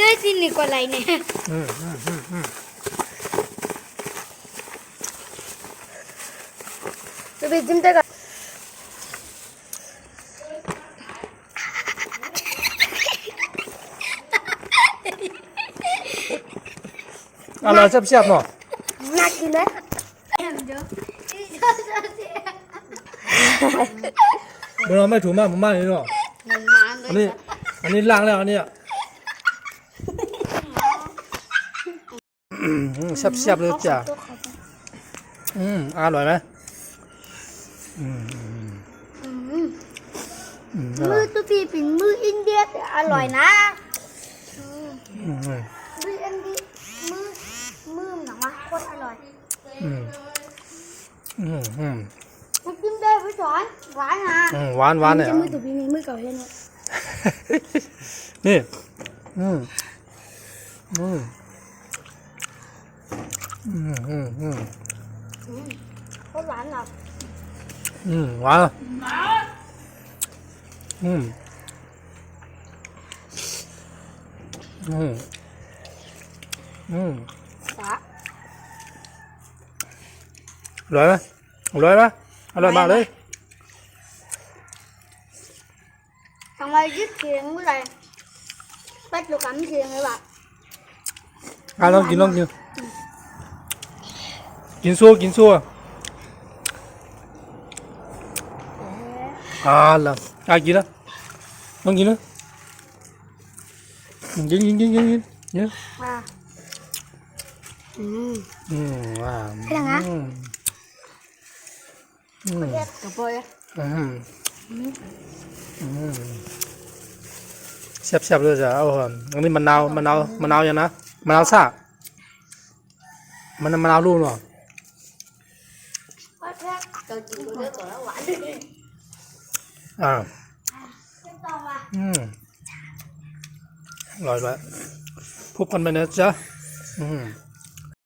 ได้สิหนึ่งกว่าไรเนี่ยจะไปจิ้มได้ก่อนอะไรแซ่บๆเนาะน่ากินไหมเราไม่ถูกมากผมมากเลยเนาะอันนี้ล้างแล้วอันนี้แซ่บๆเลยจ้ะอร่อยไหมมือตัวพี่เป็นมืออินเดียแต่อร่อยนะมืออินเดียมือหนังวะโคตรอร่อยมันกินได้พี่สอนหวานนะหวานเนี่ยมือตัวพี่มีมือเก่าเห็นไหมนี่โคตรหวานหรอหวานอร่อยไหมอร่อยไหมอร่อยมากเลยทำไมยึดเสียงเมื่อไหร่ปัจจุบันเสียงเลยว่ะลองกินกินซัวแล้วกินนะลองกินนะกินเนี่ยว้าวใช่ไหมกระโปรงแซ่บเลยจ้ะอันนี้มะนาวยังนะมะนาวซ่ามะนาวลูกเนาะเรากินเยอะกว่าแล้วหวานอร่อยพบกันไปนะจ๊ะ